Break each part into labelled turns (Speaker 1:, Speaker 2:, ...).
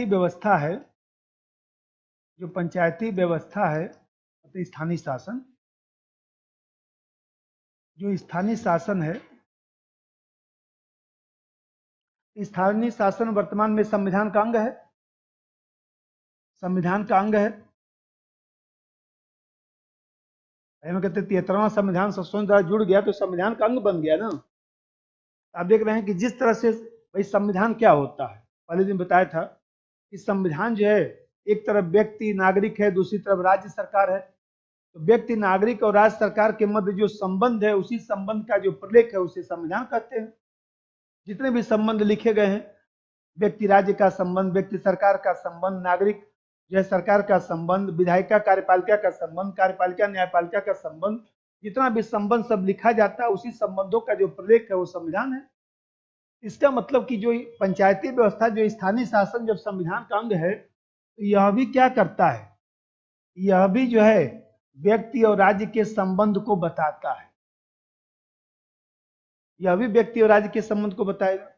Speaker 1: व्यवस्था है, जो पंचायती व्यवस्था है, मतलब स्थानीय शासन, जो स्थानीय शासन है, स्थानीय शासन वर्तमान में संविधान का अंग है, संविधान का अंग है। हम कहते 73वां संविधान संशोधन द्वारा जुड़ गया तो संविधान का अंग बन गया ना। आप देख रहे हैं कि जिस तरह से भाई संविधान क्या होता है, पहले दिन बताया था कि संविधान जो है एक तरफ व्यक्ति नागरिक है, दूसरी तरफ राज्य सरकार है। तो व्यक्ति नागरिक और राज्य सरकार के मध्य जो संबंध है, उसी संबंध का जो प्रलेख है उसे संविधान कहते हैं। जितने भी संबंध लिखे गए हैं, व्यक्ति राज्य का संबंध, व्यक्ति सरकार का संबंध, नागरिक जो है सरकार का संबंध, विधायिका कार्यपालिका का संबंध, कार्यपालिका न्यायपालिका का संबंध, जितना भी संबंध सब लिखा जाता है उसी संबंधों का जो प्रलेख है वो संविधान है। इसका मतलब कि जो पंचायती व्यवस्था, जो स्थानीय शासन जब संविधान का अंग है तो यह भी क्या करता है, यह भी जो है व्यक्ति और राज्य के संबंध को बताता है। यह भी व्यक्ति और राज्य के संबंध को बताएगा।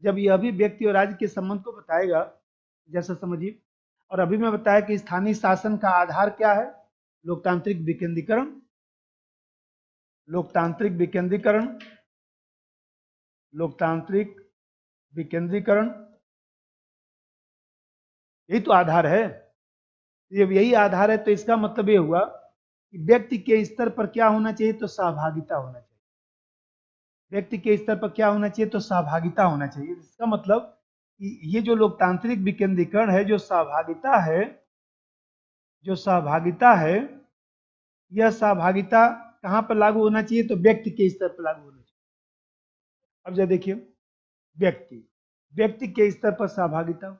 Speaker 1: जब यह भी व्यक्ति और राज्य के संबंध को बताएगा, जैसा समझिए, और अभी मैं बताया कि स्थानीय शासन का आधार क्या है, लोकतांत्रिक विकेंद्रीकरण, लोकतांत्रिक विकेंद्रीकरण, लोकतांत्रिक विकेंद्रीकरण, यही तो आधार है। जब यही आधार है तो इसका मतलब ये हुआ कि व्यक्ति के स्तर पर क्या होना चाहिए, तो सहभागिता होना चाहिए। व्यक्ति के स्तर पर क्या होना चाहिए, तो सहभागिता होना चाहिए। इसका मतलब कि ये जो लोकतांत्रिक विकेंद्रीकरण है, जो सहभागिता है, जो सहभागिता है, यह सहभागिता कहां पर लागू होना चाहिए, तो व्यक्ति के स्तर पर लागू होना चाहिए। अब जरा देखिए, व्यक्ति, व्यक्ति के स्तर पर सहभागिता,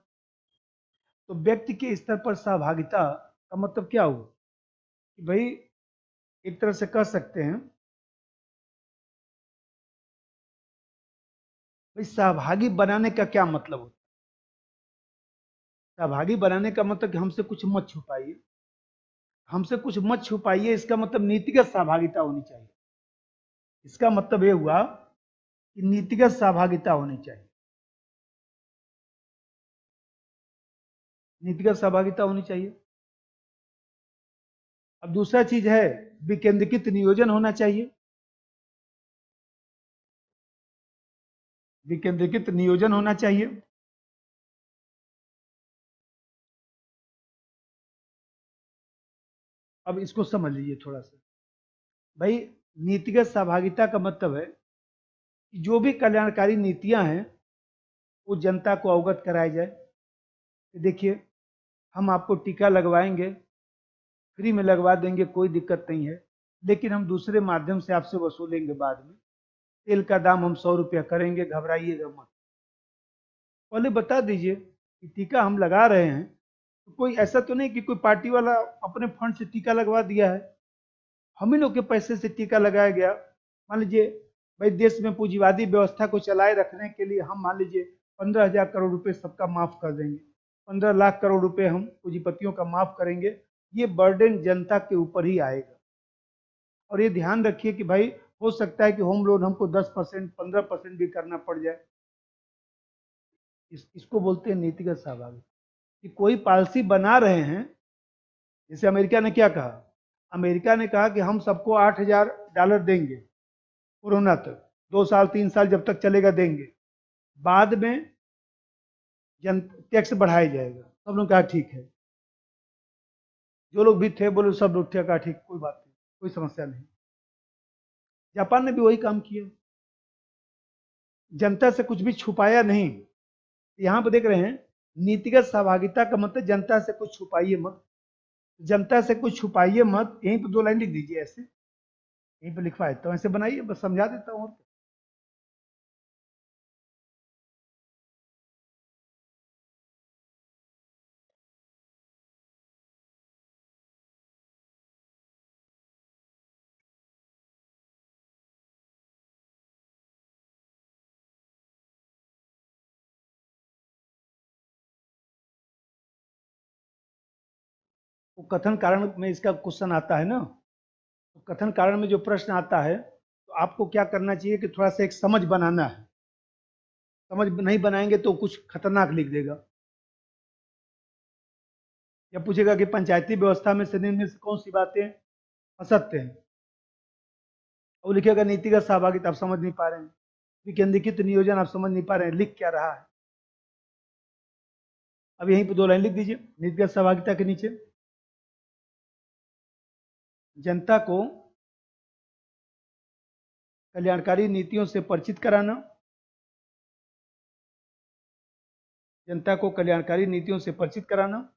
Speaker 1: तो व्यक्ति के स्तर पर सहभागिता का मतलब क्या हुआ कि भाई एक तरह से कह सकते हैं, भाई सहभागी बनाने का क्या मतलब होता है। सहभागी बनाने का मतलब कि हमसे कुछ मत छुपाइए, हमसे कुछ मत छुपाइए, इसका मतलब नीतिगत सहभागिता होनी चाहिए। इसका मतलब यह हुआ कि नीतिगत सहभागिता होनी चाहिए, नीतिगत सहभागिता होनी चाहिए। अब दूसरा चीज है विकेंद्रीकृत नियोजन होना चाहिए, विकेंद्रीकृत नियोजन होना चाहिए। अब इसको समझ लीजिए थोड़ा सा। भाई नीतिगत सहभागिता का मतलब है कि जो भी कल्याणकारी नीतियां हैं वो जनता को अवगत कराई जाए। देखिए, हम आपको टीका लगवाएंगे, फ्री में लगवा देंगे, कोई दिक्कत नहीं है, लेकिन हम दूसरे माध्यम से आपसे वसूलेंगे बाद में। तेल का दाम हम 100 रुपया करेंगे, घबराइएगा मत। पहले बता दीजिए कि टीका हम लगा रहे हैं तो कोई ऐसा तो नहीं कि कोई पार्टी वाला अपने फंड से टीका लगवा दिया है, हम ही लोग के पैसे से टीका लगाया गया। मान लीजिए भाई देश में पूंजीवादी व्यवस्था को चलाए रखने के लिए हम मान लीजिए 15,000 करोड़ रुपए सबका माफ कर देंगे, 15 लाख करोड़ रुपए हम पूंजीपतियों का माफ करेंगे। ये बर्डन जनता के ऊपर ही आएगा। और ये ध्यान रखिए कि भाई हो सकता है कि होम लोन हमको 10%, 15% भी करना पड़ जाए। इसको बोलते हैं नीतिगत सहभागिता। कि कोई पॉलिसी बना रहे हैं, जैसे अमेरिका ने क्या कहा, अमेरिका ने कहा कि हम सबको $8,000 देंगे कोरोना तक, 2 साल 3 साल जब तक चलेगा देंगे, बाद में जन टैक्स बढ़ाया जाएगा। सब लोग कहा ठीक है, जो लोग भी थे बोले, सब लोग कहा ठीक, कोई बात नहीं, कोई समस्या नहीं। जापान ने भी वही काम किया, जनता से कुछ भी छुपाया नहीं। यहाँ पर देख रहे हैं नीतिगत सहभागिता का मतलब जनता से कुछ छुपाइए मत, जनता से कुछ छुपाइए मत। यहीं पर 2 लाइन लिख दीजिए, ऐसे यहीं पर लिखवाए तो ऐसे बनाइए, बस समझा देता हूँ। वो कथन कारण में इसका क्वेश्चन आता है ना, तो कथन कारण में जो प्रश्न आता है तो आपको क्या करना चाहिए कि थोड़ा सा एक समझ बनाना है। समझ नहीं बनाएंगे तो कुछ खतरनाक लिख देगा। या पूछेगा कि पंचायती व्यवस्था में से निम्न में से कौन सी बातें असत्य हैं, और लिखेगा नीतिगत सहभागिता, आप समझ नहीं पा रहे हैं, विकेंद्रीकृत नियोजन आप समझ नहीं पा रहे हैं, लिख क्या रहा है। अब यहीं पे 2 लाइन लिख दीजिए नीतिगत सहभागिता के नीचे, जनता को कल्याणकारी नीतियों से परिचित कराना, जनता को कल्याणकारी नीतियों से परिचित कराना,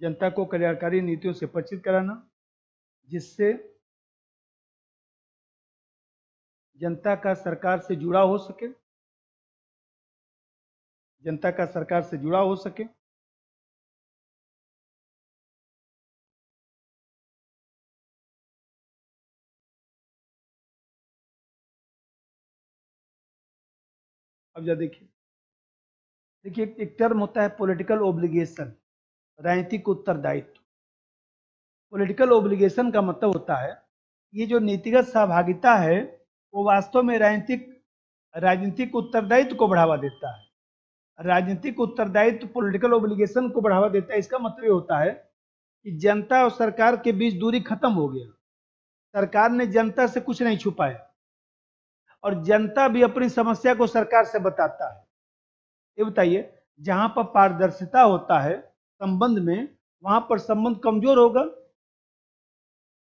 Speaker 1: जनता को कल्याणकारी नीतियों से परिचित कराना, जिससे जनता का सरकार से जुड़ा हो सके, जनता का सरकार से जुड़ा हो सके, अब जरा देखिए, देखिए एक टर्म होता है पॉलिटिकल ओब्लिगेशन, राजनीतिक उत्तरदायित्व। पॉलिटिकल ओब्लिगेशन का मतलब होता है ये जो नीतिगत सहभागिता है वो वास्तव में राजनीतिक उत्तरदायित्व को बढ़ावा देता है। राजनीतिक उत्तरदायित्व पॉलिटिकल ओब्लिगेशन को बढ़ावा देता है, इसका मतलब ये होता है कि जनता और सरकार के बीच दूरी खत्म हो गया, सरकार ने जनता से कुछ नहीं छुपाया और जनता भी अपनी समस्या को सरकार से बताता है। ये बताइए, जहां पर पारदर्शिता होता है संबंध में, वहां पर संबंध कमजोर होगा,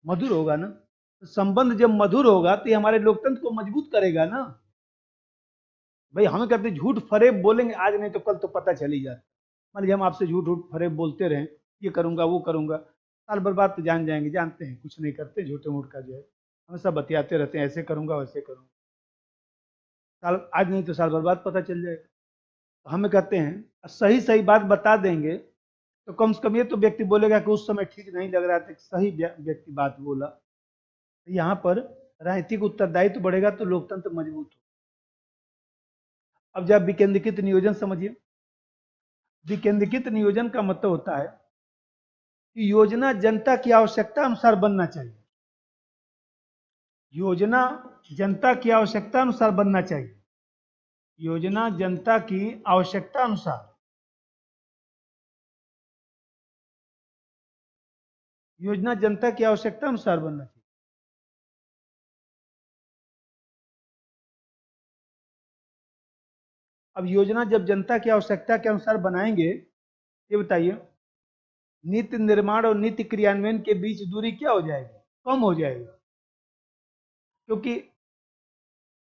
Speaker 1: मधुर होगा ना। तो संबंध जब मधुर होगा तो ये हमारे लोकतंत्र को मजबूत करेगा ना। भाई हमें कहते झूठ फरेब बोलेंगे आज नहीं तो कल तो पता चल ही जाता। मान लीजिए हम आपसे झूठ झूठ फरेब बोलते रहे, ये करूंगा वो करूंगा, साल भर बाद तो जान जाएंगे, जानते हैं कुछ नहीं करते, झूठे मूठ का जो है हमेशा बतियाते रहते हैं, ऐसे करूंगा वैसे करूंगा, साल आज नहीं तो साल भर बाद पता चल जाएगा। तो हमें कहते हैं सही सही बात बता देंगे तो कम से कम ये तो व्यक्ति बोलेगा कि उस समय ठीक नहीं लग रहा था, सही व्यक्ति बात बोला। तो यहाँ पर राजनीतिक उत्तरदायित्व बढ़ेगा तो लोकतंत्र मजबूत हो। अब जब विकेंद्रीकृत नियोजन समझिए, विकेंद्रीकृत नियोजन का मतलब होता है कि योजना जनता की आवश्यकता अनुसार बनना चाहिए, योजना जनता की आवश्यकता अनुसार बनना चाहिए, योजना जनता की आवश्यकता अनुसार, योजना जनता की आवश्यकता अनुसार बनना चाहिए। अब योजना जब जनता की आवश्यकता के अनुसार बनाएंगे, ये बताइए नीति निर्माण और नीति क्रियान्वयन के बीच दूरी क्या हो जाएगी, कम हो जाएगी। क्योंकि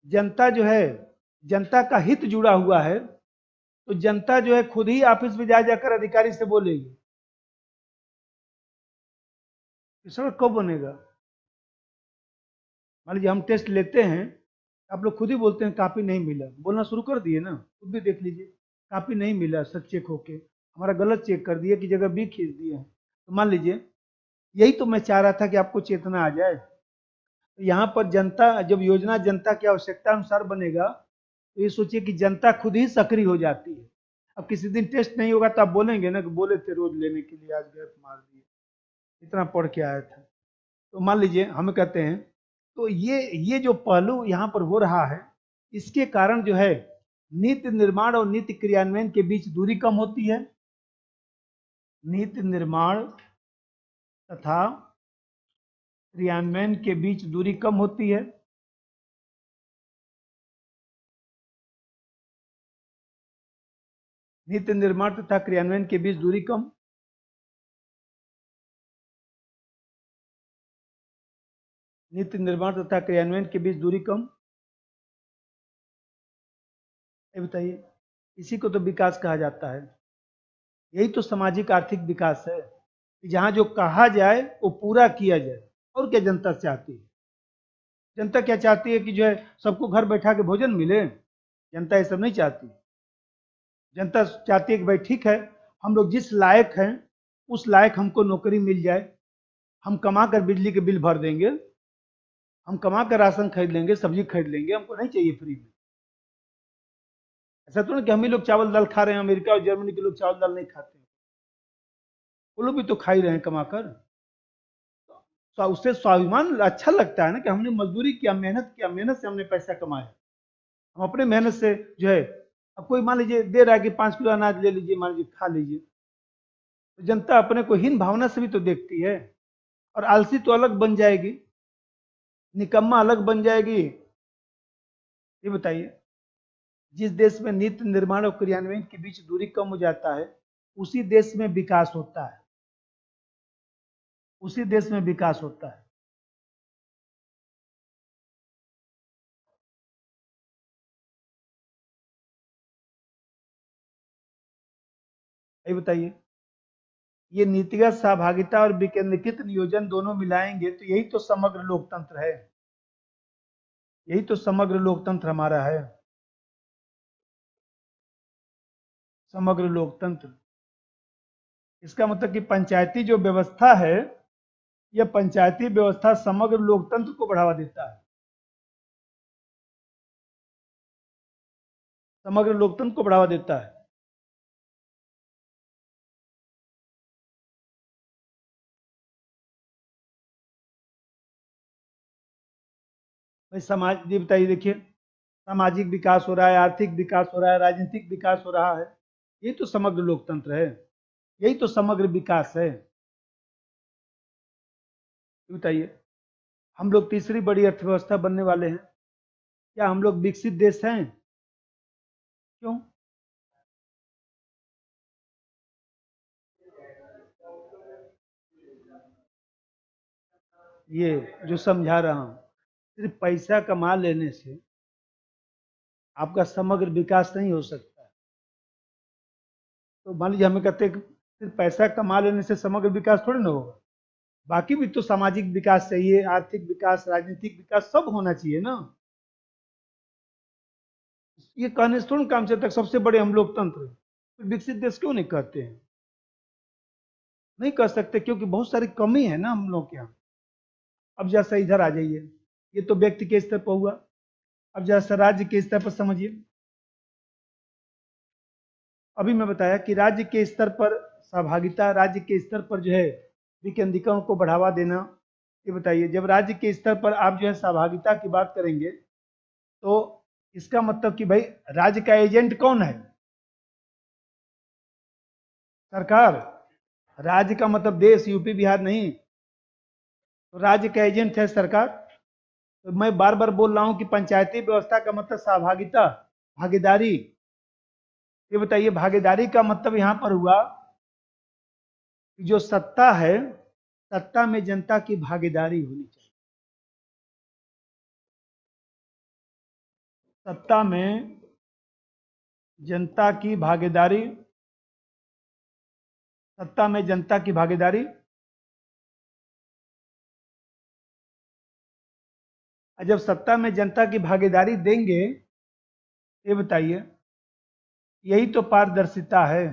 Speaker 1: जनता जो है, जनता का हित जुड़ा हुआ है, तो जनता जो है खुद ही ऑफिस में जा जाकर अधिकारी से बोलेगी। सड़क कब बनेगा? मान लीजिए हम टेस्ट लेते हैं, आप लोग खुद ही बोलते हैं कापी नहीं मिला, बोलना शुरू कर दिए ना, खुद भी देख लीजिए कापी नहीं मिला, सब चेक होके हमारा गलत चेक कर दिए कि जगह बी खींच दिए हैं। तो मान लीजिए यही तो मैं चाह रहा था कि आपको चेतना आ जाए। तो यहाँ पर जनता जब योजना जनता की आवश्यकता अनुसार बनेगा तो ये सोचिए कि जनता खुद ही सक्रिय हो जाती है। अब किसी दिन टेस्ट नहीं होगा तो आप बोलेंगे ना कि बोले थे रोज लेने के लिए, आज गैप मार दिए, इतना पढ़ के आया था। तो मान लीजिए हमें कहते हैं, तो ये जो पहलू यहाँ पर हो रहा है, इसके कारण जो है नीति निर्माण और नीति क्रियान्वयन के बीच दूरी कम होती है। नीति निर्माण तथा क्रियान्वयन के बीच दूरी कम होती है। नीति निर्माण तथा क्रियान्वयन के बीच दूरी कम, नीति निर्माण तथा क्रियान्वयन के बीच दूरी कम, ये बताइए, इसी को तो विकास कहा जाता है। यही तो सामाजिक आर्थिक विकास है कि जहां जो कहा जाए वो पूरा किया जाए। और क्या जनता चाहती है? जनता क्या चाहती है कि जो है सबको घर बैठा के भोजन मिले? जनता ये सब नहीं चाहती। जनता चाहती है कि भाई ठीक है, हम लोग जिस लायक हैं उस लायक हमको नौकरी मिल जाए, हम कमा कर बिजली के बिल भर देंगे, हम कमा कर राशन खरीद लेंगे, सब्जी खरीद लेंगे, हमको नहीं चाहिए फ्री में। ऐसा तो नहीं कि हम ही लोग चावल दाल खा रहे हैं, अमेरिका और जर्मनी के लोग चावल दाल नहीं खाते हैं, वो लोग भी तो खा ही रहे हैं कमाकर। उससे स्वाभिमान अच्छा लगता है ना कि हमने मजदूरी किया, मेहनत किया, मेहनत से हमने पैसा कमाया। हम अपने मेहनत से जो है, अब कोई मान लीजिए दे रहा है कि 5 किलो अनाज ले लीजिए, मान लीजिए खा लीजिए, तो जनता अपने को हीन भावना से भी तो देखती है। और आलसी तो अलग बन जाएगी, निकम्मा अलग बन जाएगी। ये बताइए, जिस देश में नीति निर्माण और क्रियान्वयन के बीच दूरी कम हो जाता है, उसी देश में विकास होता है, उसी देश में विकास होता है। ये बताइए, ये नीतिगत सहभागिता और विकेंद्रीकृत नियोजन दोनों मिलाएंगे तो यही तो समग्र लोकतंत्र है, यही तो समग्र लोकतंत्र हमारा है, समग्र लोकतंत्र। इसका मतलब कि पंचायती जो व्यवस्था है, यह पंचायती व्यवस्था समग्र लोकतंत्र को बढ़ावा देता है, समग्र लोकतंत्र को बढ़ावा देता है। भाई समाज, ये बताइए, देखिए, सामाजिक विकास हो रहा है, आर्थिक विकास हो रहा है, राजनीतिक विकास हो रहा है, यही तो समग्र लोकतंत्र है, यही तो समग्र विकास है। ये बताइए, हम लोग तीसरी बड़ी अर्थव्यवस्था बनने वाले हैं, क्या हम लोग विकसित देश हैं? क्यों? ये जो समझा रहा हूं, सिर्फ पैसा कमा लेने से आपका समग्र विकास नहीं हो सकता। तो मान लीजिए हमें कहते हैं कि सिर्फ पैसा कमा लेने से समग्र विकास थोड़ी ना होगा, बाकी भी तो सामाजिक विकास चाहिए, आर्थिक विकास, राजनीतिक विकास सब होना चाहिए ना। ये कहने से थोड़ा काम चलता है सबसे बड़े हम लोकतंत्र हैं। तो विकसित देश क्यों नहीं कहते हैं? नहीं कह सकते क्योंकि बहुत सारी कमी है ना हम लोग के यहाँ। अब जैसा इधर आ जाइए, ये तो व्यक्ति के स्तर पर हुआ, अब जैसा राज्य के स्तर पर समझिए। अभी मैं बताया कि राज्य के स्तर पर सहभागिता, राज्य के स्तर पर जो है विकेंद्रीकरण को बढ़ावा देना। ये बताइए, जब राज्य के स्तर पर आप जो है सहभागिता की बात करेंगे, तो इसका मतलब कि भाई राज्य का एजेंट कौन है? सरकार। राज्य का मतलब देश, यूपी बिहार नहीं। तो राज्य का एजेंट है सरकार। तो मैं बार बार बोल रहा हूं कि पंचायती व्यवस्था का मतलब सहभागिता, भागीदारी। ये बताइए, भागीदारी का मतलब यहां पर हुआ कि जो सत्ता है, सत्ता में जनता की भागीदारी होनी चाहिए। सत्ता में जनता की भागीदारी, सत्ता में जनता की भागीदारी। और जब सत्ता में जनता की भागीदारी देंगे, ये बताइए, यही तो पारदर्शिता है।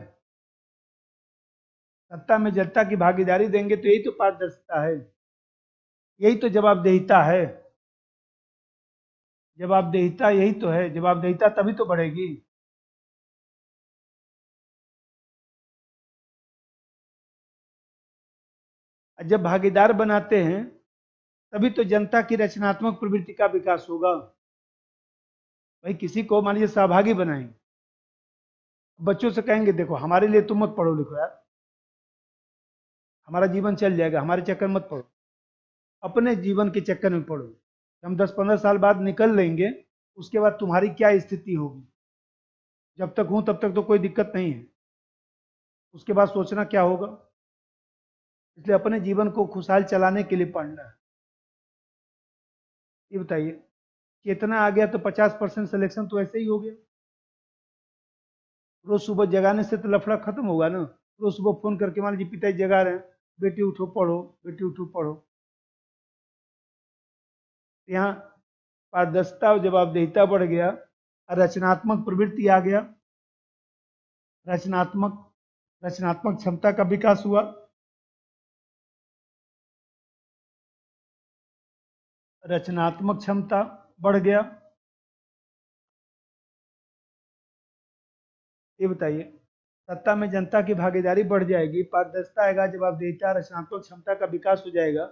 Speaker 1: सत्ता में जनता की भागीदारी देंगे तो यही तो पारदर्शिता है, यही तो जवाबदेहिता है। जवाबदेहिता यही तो है, जवाबदेहिता तभी तो बढ़ेगी। जब भागीदार बनाते हैं, तभी तो जनता की रचनात्मक प्रवृत्ति का विकास होगा। भाई किसी को मान लीजिए सहभागी बनाएंगे, बच्चों से कहेंगे देखो हमारे लिए तुम मत पढ़ो लिखो यार, हमारा जीवन चल जाएगा, हमारे चक्कर मत पढ़ो, अपने जीवन के चक्कर में पढ़ो। हम 10-15 साल बाद निकल लेंगे, उसके बाद तुम्हारी क्या स्थिति होगी। जब तक हूं तब तक तो कोई दिक्कत नहीं है, उसके बाद सोचना क्या होगा। इसलिए अपने जीवन को खुशहाल चलाने के लिए पढ़ना है। ये बताइए, कितना आ गया तो 50% सिलेक्शन तो ऐसे ही हो गया। रोज सुबह जगाने से तो लफड़ा खत्म होगा ना। रोज सुबह फोन करके मान लीजिए पिताजी जगा रहे हैं, बेटी उठो पढ़ो, बेटी उठो पढ़ो। यहाँ पारदर्शिता और जवाबदेहिता बढ़ गया, रचनात्मक प्रवृत्ति आ गया, रचनात्मक रचनात्मक क्षमता का विकास हुआ, रचनात्मक क्षमता बढ़ गया। ये बताइए, सत्ता में जनता की भागीदारी बढ़ जाएगी, पारदर्शिता आएगा, जवाबदेहिता, रचनात्मक क्षमता का विकास हो जाएगा।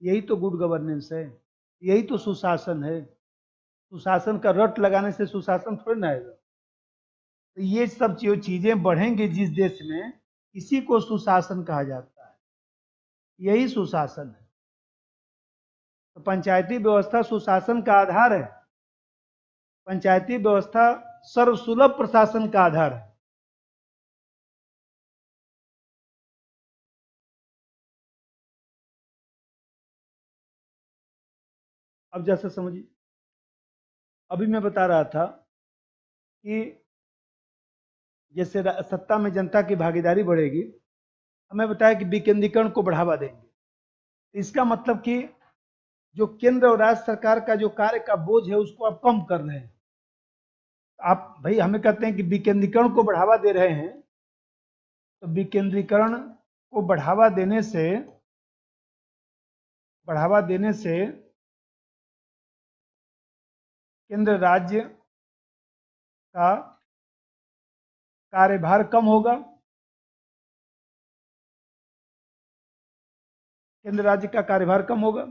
Speaker 1: यही तो गुड गवर्नेंस है, यही तो सुशासन है। सुशासन का रट लगाने से सुशासन थोड़ी ना आएगा। तो ये सब जो चीजें बढ़ेंगी जिस देश में, इसी को सुशासन कहा जाता है, यही सुशासन है। तो पंचायती व्यवस्था सुशासन का आधार है। पंचायती व्यवस्था सर्वसुलभ प्रशासन का आधार है। अब जैसे समझिए, अभी मैं बता रहा था कि जैसे सत्ता में जनता की भागीदारी बढ़ेगी, हमें बताया कि विकेंद्रीकरण को बढ़ावा देंगे। इसका मतलब कि जो केंद्र और राज्य सरकार का जो कार्य का बोझ है उसको आप कम कर रहे हैं। आप भाई हमें कहते हैं कि विकेंद्रीकरण को बढ़ावा दे रहे हैं, तो विकेंद्रीकरण को बढ़ावा देने से केंद्र राज्य का कार्यभार कम होगा। केंद्र राज्य का कार्यभार कम होगा।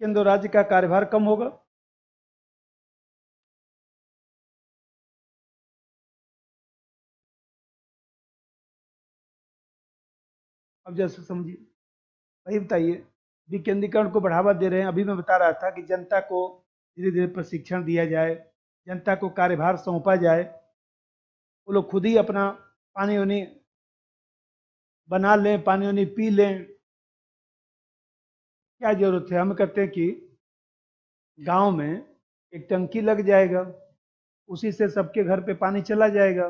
Speaker 1: केंद्र राज्य का कार्यभार कम होगा। अब जैसे समझिए, वही बताइए, विकेंद्रीकरण को बढ़ावा दे रहे हैं। अभी मैं बता रहा था कि जनता को धीरे धीरे प्रशिक्षण दिया जाए, जनता को कार्यभार सौंपा जाए, वो लोग खुद ही अपना पानी वानी बना लें, पानी वानी पी लें। क्या जरूरत है? हम कहते हैं कि गांव में एक टंकी लग जाएगा, उसी से सबके घर पे पानी चला जाएगा,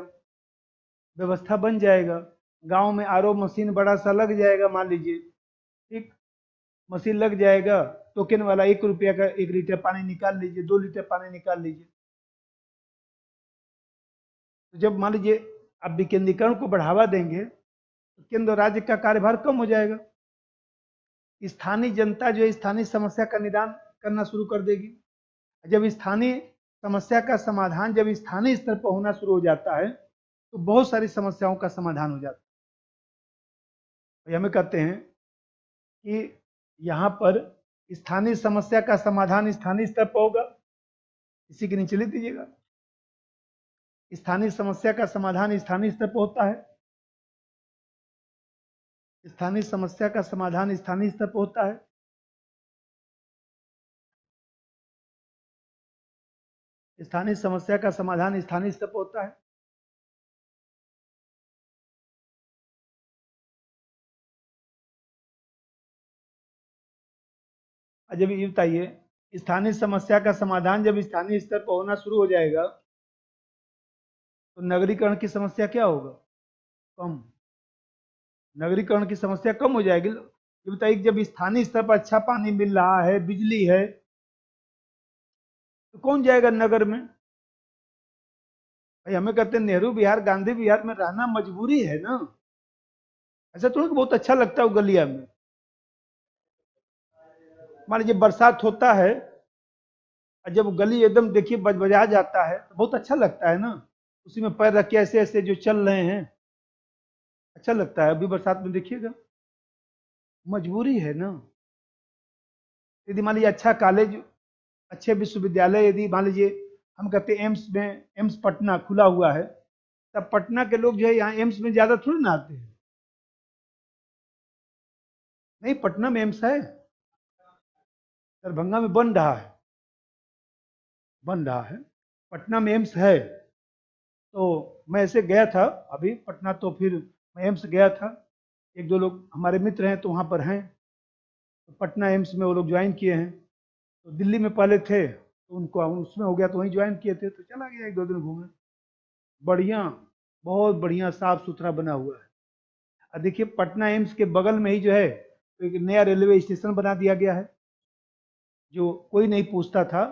Speaker 1: व्यवस्था बन जाएगा। गांव में आरओ मशीन बड़ा सा लग जाएगा, मान लीजिए, ठीक, मशीन लग जाएगा, टोकन वाला 1 रुपया का 1 लीटर पानी निकाल लीजिए, 2 लीटर पानी निकाल लीजिए। तो जब मान लीजिए आप विकेंद्रीकरण को बढ़ावा देंगे, तो केंद्र और राज्य का कार्यभार कम हो जाएगा। स्थानीय जनता जो है स्थानीय समस्या का निदान करना शुरू कर देगी। जब स्थानीय समस्या का समाधान जब स्थानीय स्तर पर होना शुरू हो जाता है, तो बहुत सारी समस्याओं का समाधान हो जाता है। हमें कहते हैं कि यहाँ पर स्थानीय समस्या का समाधान स्थानीय स्तर पर होगा। इसी के नीचे लिख दीजिएगा, स्थानीय समस्या का समाधान स्थानीय स्तर पर होता है। स्थानीय समस्या का समाधान स्थानीय स्तर पर होता है। स्थानीय समस्या का समाधान स्थानीय स्तर पर होता है। जब ये बताइए, स्थानीय समस्या का समाधान जब स्थानीय स्तर पर होना शुरू हो जाएगा, तो नगरीकरण की समस्या क्या होगा? कम। नगरीकरण की समस्या कम हो जाएगी। ये बताइए, जब स्थानीय स्तर पर अच्छा पानी मिल रहा है, बिजली है, तो कौन जाएगा नगर में? भाई हमें कहते हैं नेहरू विहार, गांधी विहार में रहना मजबूरी है ना। ऐसा तो बहुत अच्छा लगता है वो गलिया में। मान लीजिए बरसात होता है, और जब गली एकदम देखिए बजबजा जाता है, तो बहुत अच्छा लगता है ना। उसी में पैर रख के ऐसे ऐसे जो चल रहे हैं, अच्छा लगता है। अभी बरसात में देखिएगा, मजबूरी है ना। यदि मान लीजिए अच्छा कॉलेज, अच्छे विश्वविद्यालय, यदि मान लीजिए हम कहते हैं एम्स में, एम्स पटना खुला हुआ है, तब पटना के लोग जो है यहाँ एम्स में ज्यादा थोड़ी ना आते हैं। नहीं, पटना में एम्स है, दरभंगा में बन रहा है, बन रहा है। पटना में एम्स है। तो मैं ऐसे गया था अभी पटना, तो फिर मैं एम्स गया था। एक दो लोग हमारे मित्र हैं तो वहाँ पर हैं, तो पटना एम्स में वो लोग ज्वाइन किए हैं। तो दिल्ली में पहले थे, तो उनको उसमें हो गया तो वहीं ज्वाइन किए थे, तो चला गया 1-2 दिन घूमने। बढ़िया, बहुत बढ़िया साफ सुथरा बना हुआ है। और देखिए पटना एम्स के बगल में ही जो है, तो एक नया रेलवे स्टेशन बना दिया गया है, जो कोई नहीं पूछता था।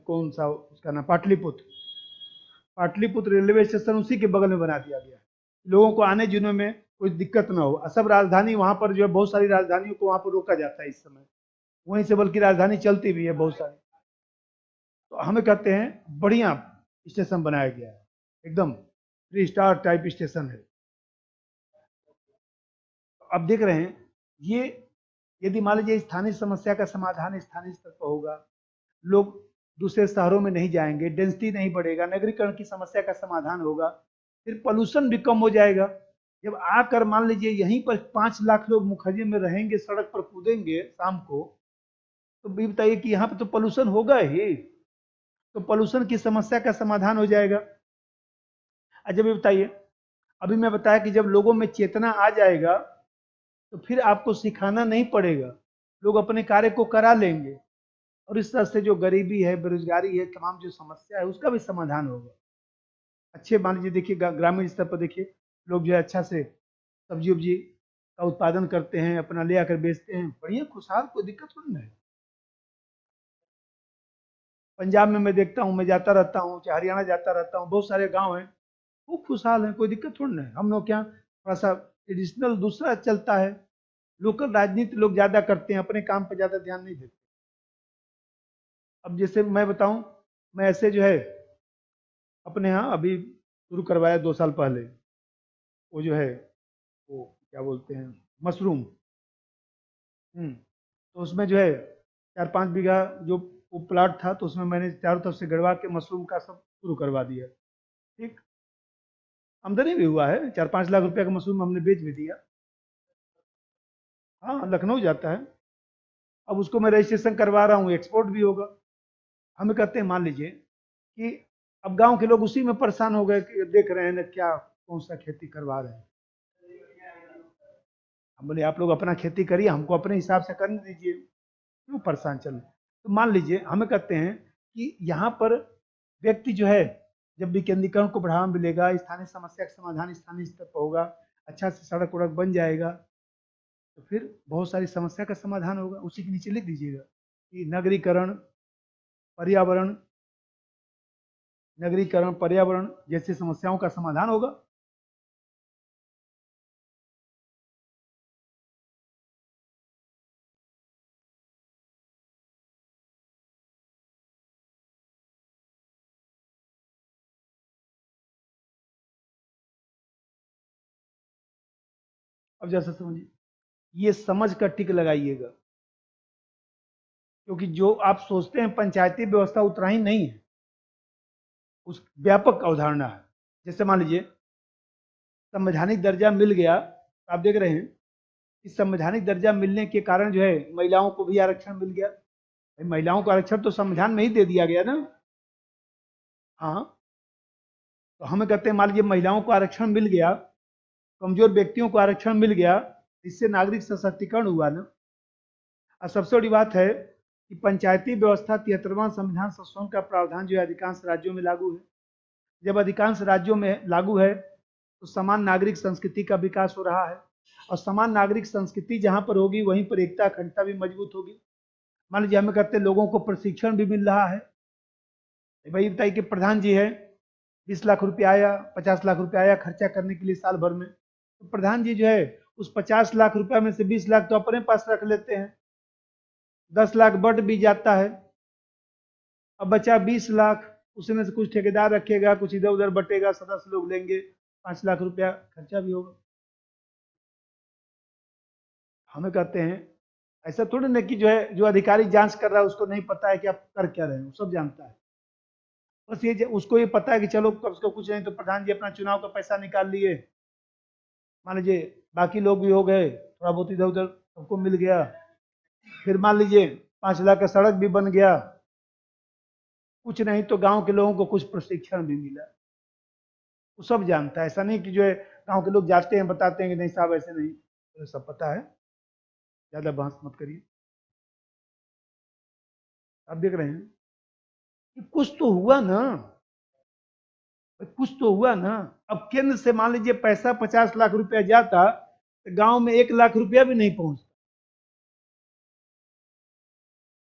Speaker 1: कौन सा उसका नाम, पाटलिपुत्र। पाटलिपुत्र रेलवे स्टेशन उसी के बगल में बना दिया गया है, लोगों को आने जाने में कोई दिक्कत ना हो। सब राजधानी वहां पर जो है, बहुत सारी राजधानियों को वहां पर रोका जाता है इस समय, वहीं से बल्कि राजधानी चलती भी है बहुत सारी। तो हमें कहते हैं बढ़िया स्टेशन बनाया गया है, एकदम 3 स्टार टाइप स्टेशन है। आप देख रहे हैं, ये यदि मान लीजिए स्थानीय समस्या का समाधान स्थानीय स्तर पर होगा, लोग दूसरे शहरों में नहीं जाएंगे, डेंसिटी नहीं बढ़ेगा, नगरीकरण की समस्या का समाधान होगा, फिर पोल्यूशन भी कम हो जाएगा। जब आकर मान लीजिए यहीं पर 5 लाख लोग मुखर्जी में रहेंगे, सड़क पर कूदेंगे शाम को, तो भी बताइए कि यहाँ पे तो पोल्यूशन होगा ही, तो पोल्यूशन की समस्या का समाधान हो जाएगा। अच्छा भी बताइए, अभी मैं बताया कि जब लोगों में चेतना आ जाएगा तो फिर आपको सिखाना नहीं पड़ेगा, लोग अपने कार्य को करा लेंगे, और इस तरह से जो गरीबी है, बेरोजगारी है, तमाम जो समस्या है, उसका भी समाधान होगा। अच्छे मान लीजिए, देखिए ग्रामीण स्तर पर देखिए, लोग जो है अच्छा से सब्जी उब्जी का उत्पादन करते हैं, अपना ले आकर बेचते हैं, बढ़िया खुशहाल, कोई दिक्कत थोड़ी ना है। पंजाब में मैं देखता हूँ, मैं जाता रहता हूँ, चाहे हरियाणा जाता रहता हूँ, बहुत सारे गांव हैं, वो खुशहाल हैं, कोई दिक्कत थोड़ी ना है। हम लोग क्या थोड़ा सा ट्रेडिशनल दूसरा चलता है, लोकल राजनीति लोग ज्यादा करते हैं, अपने काम पर ज्यादा ध्यान नहीं देते। अब जैसे मैं बताऊं, मैं ऐसे जो है अपने यहाँ अभी शुरू करवाया 2 साल पहले, वो जो है, वो क्या बोलते हैं, मशरूम। तो उसमें जो है 4-5 बीघा जो वो प्लाट था, तो उसमें मैंने चारों तरफ से गड़वा के मशरूम का सब शुरू करवा दिया। ठीक, आमदनी भी हुआ है, 4-5 लाख रुपए का मशरूम हमने बेच भी दिया। हाँ, लखनऊ जाता है। अब उसको मैं रजिस्ट्रेशन करवा रहा हूँ, एक्सपोर्ट भी होगा। हमें कहते हैं, मान लीजिए कि अब गांव के लोग उसी में परेशान हो गए कि देख रहे हैं ना क्या कौन सा खेती करवा रहे हैं। हम बोले आप लोग अपना खेती करिए, हमको अपने हिसाब से करने दीजिए, क्यों परेशान चल। तो मान लीजिए हमें कहते हैं कि यहाँ पर व्यक्ति जो है, जब विकेंद्रीकरण को बढ़ावा मिलेगा, स्थानीय समस्या का समाधान स्थानीय स्तर पर होगा, अच्छा से सड़क वड़क बन जाएगा, तो फिर बहुत सारी समस्या का समाधान होगा। उसी के नीचे लिख दीजिएगा कि पर्यावरण नगरीकरण पर्यावरण जैसी समस्याओं का समाधान होगा। अब जैसा समझिए, ये समझ कर टिक लगाइएगा, क्योंकि जो आप सोचते हैं पंचायती व्यवस्था उतना ही नहीं है, उस व्यापक अवधारणा है। जैसे मान लीजिए संवैधानिक दर्जा मिल गया, आप देख रहे हैं कि संवैधानिक दर्जा मिलने के कारण जो है महिलाओं को भी आरक्षण मिल गया। महिलाओं को आरक्षण तो संविधान में ही दे दिया गया ना। हाँ, तो हमें कहते हैं मान लीजिए महिलाओं को आरक्षण मिल गया, कमजोर व्यक्तियों को आरक्षण मिल गया, इससे नागरिक सशक्तिकरण हुआ ना। और सबसे बड़ी बात है कि पंचायती व्यवस्था 73वां संविधान संशोधन का प्रावधान जो है अधिकांश राज्यों में लागू है। जब अधिकांश राज्यों में लागू है तो समान नागरिक संस्कृति का विकास हो रहा है, और समान नागरिक संस्कृति जहां पर होगी वहीं पर एकता अखंडता भी मजबूत होगी। मान लीजिए हमें कहते हैं लोगों को प्रशिक्षण भी मिल रहा है। भाई बताइए कि प्रधान जी है, 20 लाख रुपया आया, 50 लाख रुपया आया खर्चा करने के लिए साल भर में, तो प्रधान जी जो है उस 50 लाख रुपया में से 20 लाख तो अपने पास रख लेते हैं, 10 लाख बट भी जाता है, अब बचा 20 लाख, उसमें से कुछ ठेकेदार रखेगा, कुछ इधर उधर बटेगा, सदस्य लोग लेंगे, 5 लाख रुपया खर्चा भी होगा। हमें कहते हैं ऐसा थोड़ी ना कि जो है जो अधिकारी जांच कर रहा है उसको नहीं पता है कि आप कर क्या रहे हैं, वो सब जानता है। बस ये उसको ये पता है कि चलो कब से कुछ नहीं तो प्रधान जी अपना चुनाव का पैसा निकाल लिए, मान लीजिए बाकी लोग भी हो गए, थोड़ा बहुत इधर उधर सबको मिल गया, फिर मान लीजिए 5 लाख का सड़क भी बन गया, कुछ नहीं तो गांव के लोगों को कुछ प्रशिक्षण भी मिला। वो सब जानता है, ऐसा नहीं कि जो है गांव के लोग जाते हैं बताते हैं कि नहीं साहब ऐसे नहीं, तो सब पता है, ज्यादा बहस मत करिए। आप देख रहे हैं कि कुछ तो हुआ ना, कुछ तो हुआ ना। अब केंद्र से मान लीजिए पैसा 50 लाख रुपया जाता, तो गांव में 1 लाख रुपया भी नहीं पहुंचता,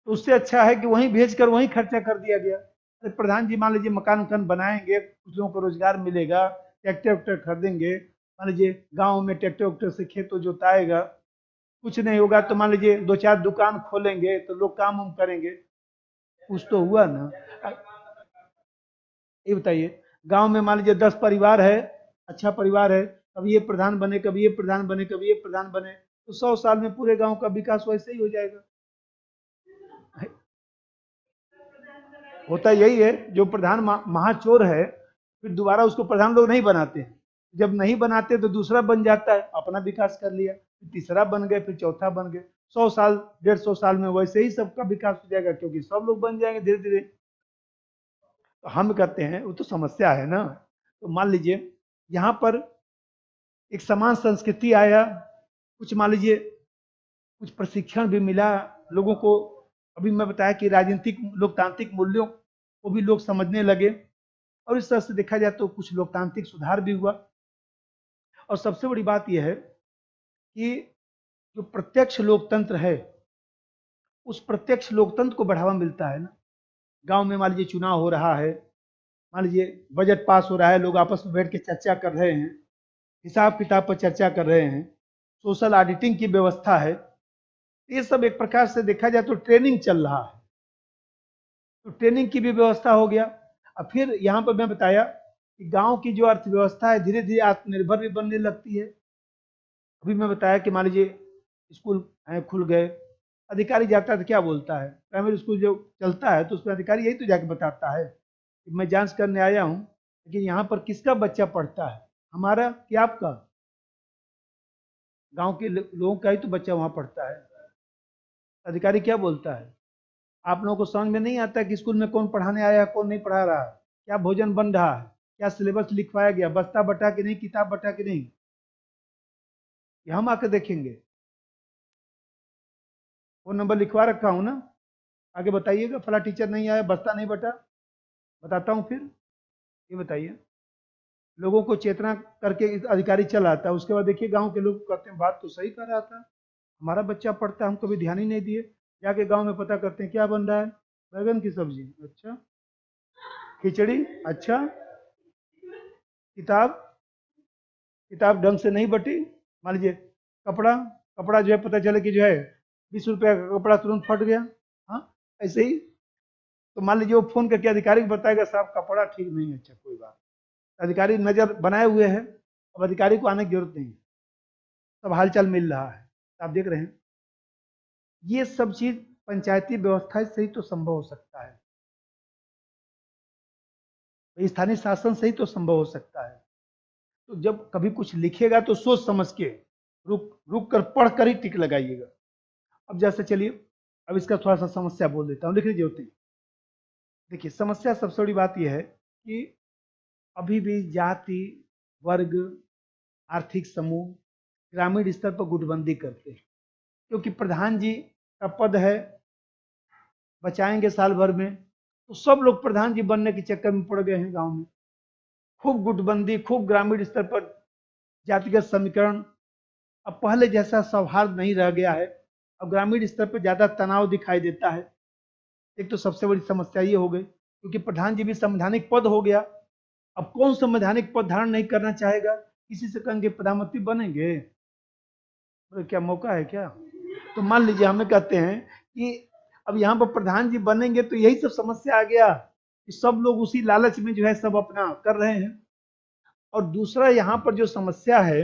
Speaker 1: तो उससे अच्छा है कि वहीं भेजकर वहीं खर्चा कर दिया गया। अरे प्रधान जी मान लीजिए मकान उकान बनाएंगे, कुछ लोगों को रोजगार मिलेगा, ट्रैक्टर वैक्टर खरीदेंगे, मान लीजिए गांव में ट्रैक्टर वैक्टर से खेत जोताएगा, कुछ नहीं होगा तो मान लीजिए 2-4 दुकान खोलेंगे तो लोग काम वाम करेंगे, कुछ तो हुआ ना। ये बताइए, गांव में मान लीजिए 10 परिवार है, अच्छा परिवार है, कभी ये प्रधान बने, कभी ये प्रधान बने, कभी ये प्रधान बने, तो 100 साल में पूरे गांव का विकास वैसे ही हो जाएगा। होता यही है, जो प्रधान महाचोर है, फिर दोबारा उसको प्रधान लोग नहीं बनाते। जब नहीं बनाते तो दूसरा बन जाता है, अपना विकास कर लिया, फिर तीसरा बन गए, फिर चौथा बन गए। 100 साल 150 साल में वैसे ही सबका विकास हो जाएगा, क्योंकि सब लोग बन जाएंगे धीरे धीरे। तो हम करते हैं, वो तो समस्या है ना। तो मान लीजिए यहाँ पर एक समान संस्कृति आया, कुछ मान लीजिए कुछ प्रशिक्षण भी मिला लोगों को। अभी मैं बताया कि राजनीतिक लोकतांत्रिक मूल्यों को भी लोग समझने लगे, और इस तरह से देखा जाए तो कुछ लोकतांत्रिक सुधार भी हुआ। और सबसे बड़ी बात यह है कि जो प्रत्यक्ष लोकतंत्र है, उस प्रत्यक्ष लोकतंत्र को बढ़ावा मिलता है ना। गांव में मान लीजिए चुनाव हो रहा है, मान लीजिए बजट पास हो रहा है, लोग आपस में बैठ के चर्चा कर रहे हैं, हिसाब किताब पर चर्चा कर रहे हैं, सोशल ऑडिटिंग की व्यवस्था है। ये सब एक प्रकार से देखा जाए तो ट्रेनिंग चल रहा है, तो ट्रेनिंग की भी व्यवस्था हो गया। अब फिर यहाँ पर मैं बताया कि गांव की जो अर्थव्यवस्था है धीरे धीरे आत्मनिर्भर भी बनने लगती है। अभी मैं बताया कि मान लीजिए स्कूल खुल गए, अधिकारी जाता है तो क्या बोलता है, प्राइमरी स्कूल जो चलता है तो उसमें अधिकारी यही तो जाके बताता है कि मैं जांच करने आया हूँ, लेकिन यहाँ पर किसका बच्चा पढ़ता है, हमारा कि आपका? गांव के लोगों का ही तो बच्चा वहाँ पढ़ता है। अधिकारी क्या बोलता है? आप लोगों को समझ में नहीं आता कि स्कूल में कौन पढ़ाने आया है, कौन नहीं पढ़ा रहा है, क्या भोजन बन रहा है, क्या सिलेबस लिखवाया गया, बस्ता बटा कि नहीं, किताब बटा कि नहीं, ये हम आकर देखेंगे। फोन नंबर लिखवा रखा हूँ ना, आगे बताइएगा, फला टीचर नहीं आया, बस्ता नहीं बटा, बताता हूँ फिर। ये बताइए, लोगों को चेतना करके अधिकारी चला आता है, उसके बाद देखिए गांव के लोग कहते हैं बात तो सही कर रहा था, हमारा बच्चा पढ़ता है, हम कभी ध्यान ही नहीं दिए। जाके गांव में पता करते हैं क्या बन रहा है, बैगन की सब्जी, अच्छा, खिचड़ी, अच्छा, किताब, किताब ढंग से नहीं बटी, मान लीजिए कपड़ा, कपड़ा जो है पता चले कि जो है 20 रुपया का कपड़ा तुरंत फट गया। हाँ, ऐसे ही। तो मान लीजिए वो फोन करके अधिकारी को बताएगा साहब कपड़ा ठीक नहीं है, अच्छा कोई बात, अधिकारी नजर बनाए हुए है, अब अधिकारी को आने की जरूरत नहीं है, सब हालचाल मिल रहा है। आप देख रहे हैं, ये सब चीज पंचायती व्यवस्था से ही तो संभव हो सकता है, स्थानीय शासन से ही तो संभव हो सकता है। तो जब कभी कुछ लिखेगा तो सोच समझ के, रुक रुक कर पढ़ कर ही टिक लगाइएगा। अब जैसे चलिए, अब इसका थोड़ा सा समस्या बोल देता हूँ, लिख लीजिए होती। देखिए समस्या सबसे बड़ी बात यह है कि अभी भी जाति, वर्ग, आर्थिक समूह, ग्रामीण स्तर पर गुटबंदी करते हैं, क्योंकि प्रधान जी का पद है, बचाएंगे साल भर में, तो सब लोग प्रधान जी बनने के चक्कर में पड़ गए हैं गांव में। खूब गुटबंदी, खूब ग्रामीण स्तर पर जातिगत समीकरण, अब पहले जैसा सौहार्द नहीं रह गया है, अब ग्रामीण स्तर पर ज्यादा तनाव दिखाई देता है। एक तो सबसे बड़ी समस्या ये हो गई, क्योंकि प्रधान जी भी संवैधानिक पद हो गया। अब कौन संवैधानिक पद धारण नहीं करना चाहेगा, किसी से कहेंगे प्रधानमंत्री बनेंगे, तो क्या मौका है क्या? तो मान लीजिए हमें कहते हैं कि अब यहाँ पर प्रधान जी बनेंगे, तो यही सब समस्या आ गया कि सब लोग उसी लालच में जो है सब अपना कर रहे हैं। और दूसरा यहाँ पर जो समस्या है